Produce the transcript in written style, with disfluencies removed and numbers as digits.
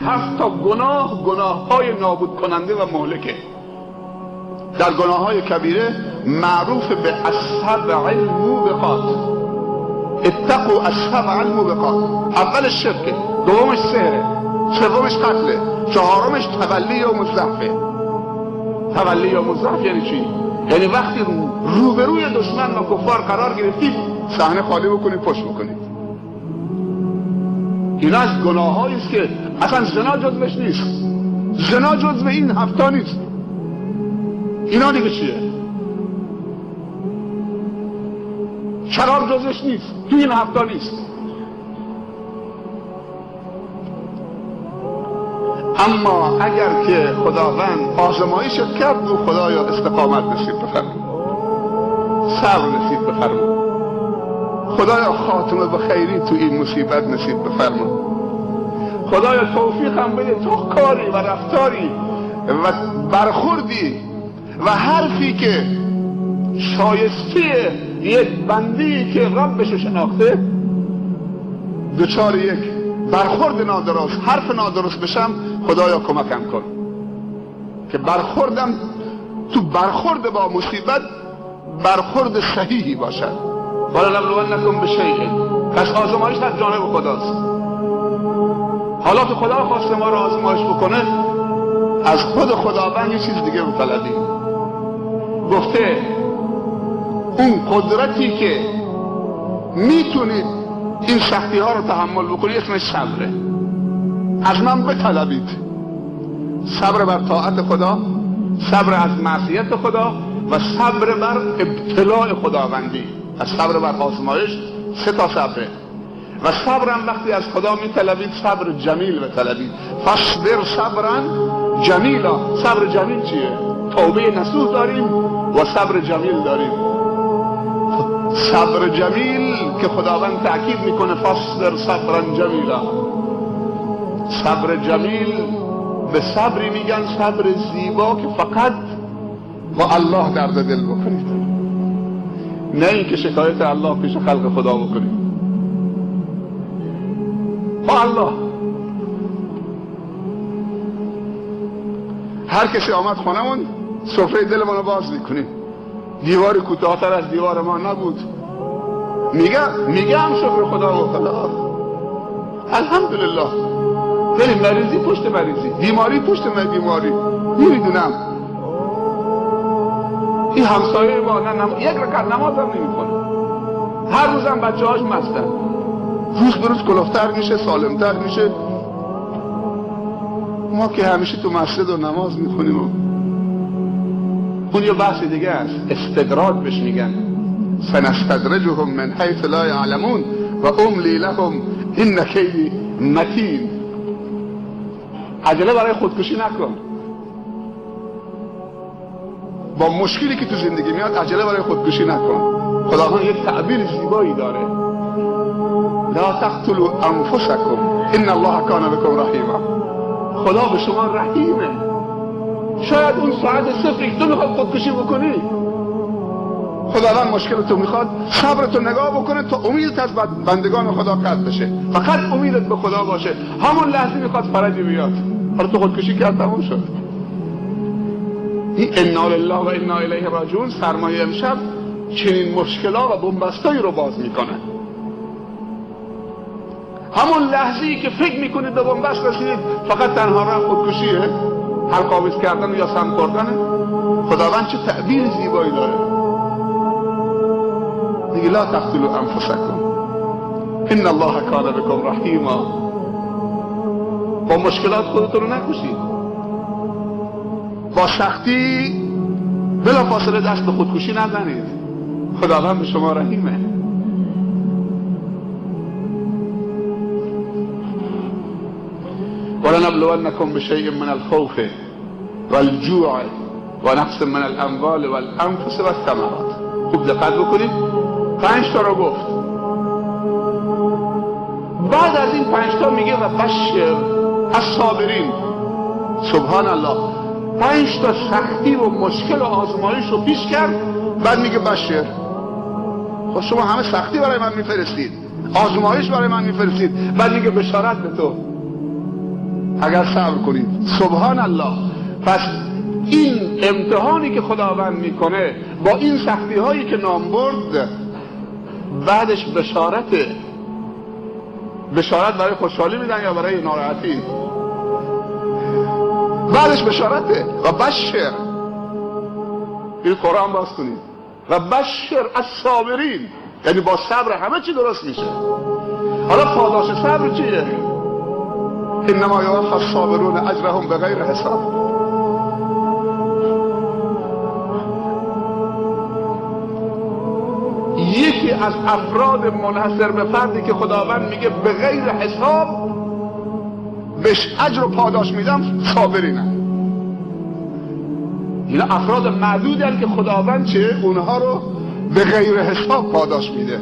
7 تا گناه های نابود کننده و مهلکه. در گناه های کبیره معروف به السبع الموبقات. اتقوا السبع الموبقات. اولش شرکه، دومش سحره، سومش قتله، چهارمش تولی یوم الزحفه. تولی یوم الزحف یعنی چی؟ یعنی وقتی روبروی دشمن و کفار قرار گرفتید صحنه خالی بکنید، پشت بکنید. این از گناه هایی است که اصلا زنا جزوش نیست. زنا جزو این 7 تا نیست. اینا دیگه چیه؟ شراب جزوش نیست، تو این 7 تا نیست. اما اگر که خداوند آزمایشت کرد و خدایا استقامت نصیب بفرما، صبر نصیب بفرما، خدایا خاتمه به خیری تو این مصیبت نصیب بفرما، خدایا توفیقم بده تو کاری و رفتاری و برخوردی و حرفی که شایسته یک بندی که ربشو شناخته دچار یک برخورد نادرست، حرف نادرست بشم، خدایا کمکم کن که برخوردم تو برخورد با مصیبت برخورد صحیحی باشد. ولنبلونکم بشیء. پس آزمایش از جانب خداست. حالا که خدا خواسته ما رو آزمایش بکنه، از خود خداوند یه چیز دیگه بطلبیم. گفته اون قدرتی که میتونید این سختی ها رو تحمل بکنید اسمش صبره. از من بطلبید صبر بر طاعت خدا، صبر از معصیت خدا و صبر بر ابتلاء خداوندی. از صبر بر آزمایش 3 تا صبره. و صبرم وقتی از خدا میطلبید صبر جمیل بطلبید. فاصبر صبرا جمیلا. صبر جمیل چیه؟ توبه نصوح داریم و صبر جمیل داریم. صبر جمیل که خداوند تأکید میکنه فاصبر صبرا جمیلا. صبر جمیل به صبری میگن صبر زیبا که فقط با الله درد دل بکنید، نه اینکه شکایت الله پیش خلق خدا بکنید. با الله هر کسی آمد خونمون سفره دلمون رو باز میکنیم. دیواری کوتاه‌تر از دیوار ما نبود. میگم شکر خدا و خدا الحمدلله. بریم مریضی پشت مریضی، بیماری پشت بیماری. نمیدونم این همسایه ما یک رکعت نماز هم نمی‌خونه، هر روزم بچه‌هاش مستن، روز به روز کلوفتر میشه، سالمتر میشه. ما که همیشه تو مسجد و نماز میخونیم اون یه بحث دیگه است. استدراج بهش میگن. سنستدرجهم من حیث لا یعلمون و املی لهم ان کیدی متین. عجله برای خودکشی نکن. با مشکلی که تو زندگی میاد عجله برای خودکشی نکن. خداوند یک تعبیر زیبایی داره. لا تقتلوا انفسکم ان الله کان بکم رحیما. خدا به شما رحیمه. شاید اون ساعت 0 تو میخواد خودکشی بکنی، خداوند مشکلتو میخواد صبرتو نگاه بکنه تا امیدت از بندگان خدا قطع بشه. فقط امیدت به خدا باشه. همون لحظه میخواد فرجی بیاد. حالا تو خودکشی کرد تموم شد. این انا لله و انا الیه راجعون سرمایه امشب چنین مشکلات و بنبستایی رو باز میکنه. همون لحظه‌ای که فکر میکنید به بنبست رسیدید فقط تنها راه خودکشیه، حلق‌آویز کردن یا سم خوردنه. خداوند چه تعبیر زیبایی داره. میگه لا تقتلوا انفسکم ان الله کان بکم رحیما. با مشکلات خودتون رو نکشید. با سختی بلا فاصله دست به خودکشی نزنید. خداوند به شما رحیمه. ولنبلونکم بشیء من الخوف والجوع ونقص من الاموال والانفس والثمرات. خوب دقت بکنید. 5 تا رو گفت. بعد از این 5 تا میگه و بشر الصابرین. سبحان الله. 5 تا سختی و مشکل و آزمایش رو پیش کرد، بعد میگه بشر. خب شما همه سختی برای من میفرستید، آزمایش برای من میفرستید، بعد میگه بشارت به تو. اگر صبر کنید. سبحان الله. پس این امتحانی که خداوند میکنه با این سختی هایی که نام برد، بعدش بشارته. بشارت برای خوشحالی میدن یا برای ناراحتی؟ بعدش بشارته. و بشر، این قرآن باز کنید، و بشر الصابرین، یعنی با صبر همه چی درست میشه. حالا پاداش صبر چیه؟ انما یوفی الصابرون اجرهم بغیر حساب. یکی از افراد منحصر به فردی که خداوند میگه به غیر حساب بهش اجر و پاداش میدم، صابرینن. اینا افراد معدودن که خداوند چه؟ اونها رو به غیر حساب پاداش میده.